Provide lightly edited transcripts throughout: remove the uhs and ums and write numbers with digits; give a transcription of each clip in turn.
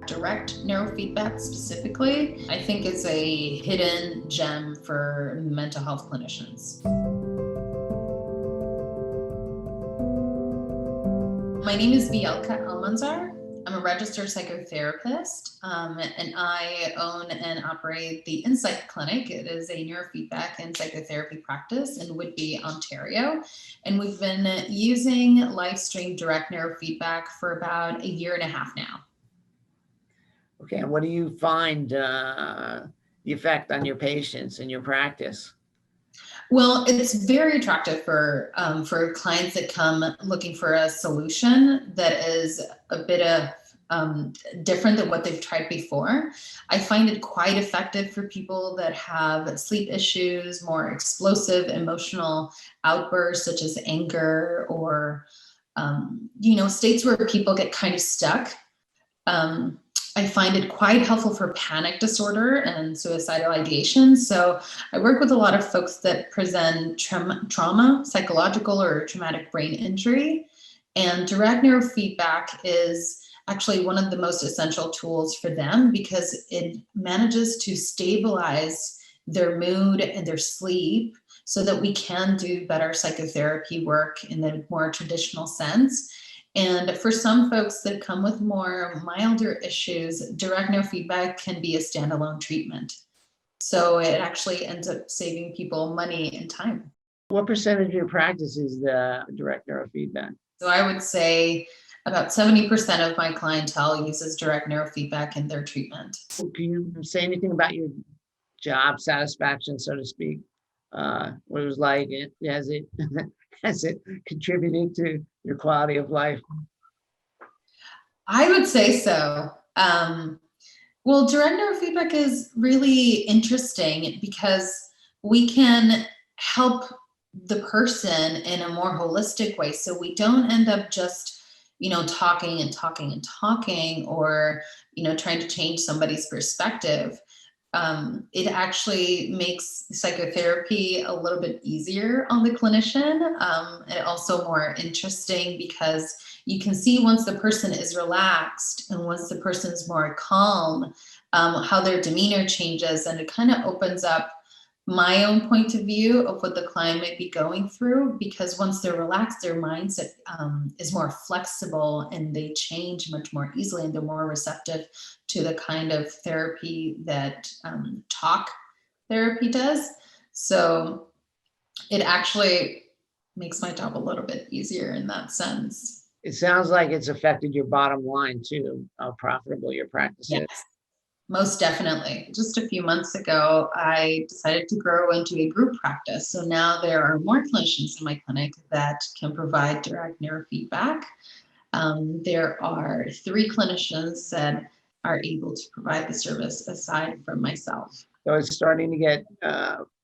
Direct neurofeedback specifically, I think is a hidden gem for mental health clinicians. My name is Vielka. I'm a registered psychotherapist, and I own and operate the Insight Clinic. It is a neurofeedback and psychotherapy practice in Whitby, Ontario. And we've been using live stream direct neurofeedback for about a year and a half now. Okay, and what do you find the effect on your patients in your practice? Well, it's very attractive for clients that come looking for a solution that is a bit of different than what they've tried before. I find it quite effective for people that have sleep issues, more explosive emotional outbursts such as anger or states where people get kind of stuck. I find it quite helpful for panic disorder and suicidal ideation. So I work with a lot of folks that present trauma, psychological or traumatic brain injury. And direct neurofeedback is actually one of the most essential tools for them because it manages to stabilize their mood and their sleep so that we can do better psychotherapy work in the more traditional sense. And for some folks that come with more milder issues, direct neurofeedback can be a standalone treatment. So it actually ends up saving people money and time. What percentage of your practice is the direct neurofeedback? So I would say about 70% of my clientele uses direct neurofeedback in their treatment. Can you say anything about your job satisfaction, so to speak? What it was like? Has it contributed to your quality of life? I would say so. Well, direct neurofeedback is really interesting because we can help the person in a more holistic way. So we don't end up just, talking and talking and talking or, trying to change somebody's perspective. It actually makes psychotherapy a little bit easier on the clinician and also more interesting because you can see once the person is relaxed and once the person is more calm, how their demeanor changes, and it kind of opens up my own point of view of what the client might be going through, because once they're relaxed, their mindset is more flexible and they change much more easily and they're more receptive to the kind of therapy that talk therapy does. So it actually makes my job a little bit easier in that sense. It sounds like it's affected your bottom line too, how profitable your practice is. Yes. Most definitely. Just a few months ago, I decided to grow into a group practice. So now there are more clinicians in my clinic that can provide direct neurofeedback. There are 3 clinicians that are able to provide the service aside from myself. So it's starting to get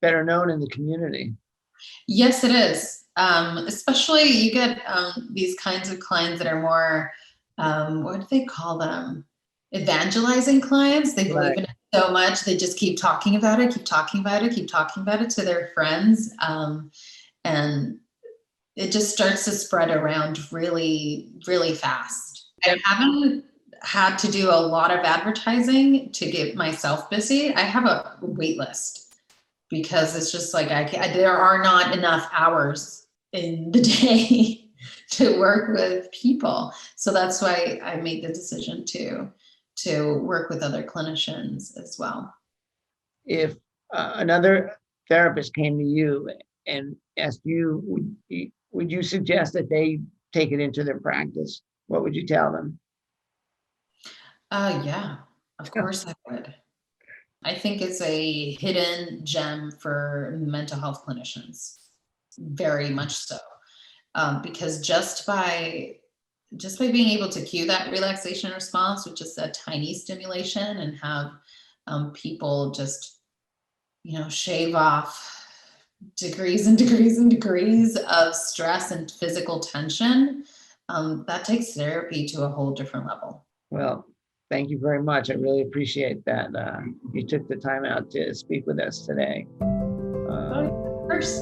better known in the community. Yes, it is. Especially you get these kinds of clients that are more, what do they call them? Evangelizing clients. They believe in it so much, they just keep talking about it, keep talking about it, keep talking about it to their friends. And it just starts to spread around really, really fast. I haven't had to do a lot of advertising to get myself busy. I have a wait list because it's just like there are not enough hours in the day to work with people. So that's why I made the decision to work with other clinicians as well. If another therapist came to you and asked you, would you suggest that they take it into their practice? What would you tell them? Yeah, of course I would. I think it's a hidden gem for mental health clinicians, very much so, because just by being able to cue that relaxation response with just a tiny stimulation and have people just, shave off degrees and degrees and degrees of stress and physical tension, that takes therapy to a whole different level. Well, thank you very much. I really appreciate that you took the time out to speak with us today. Of course.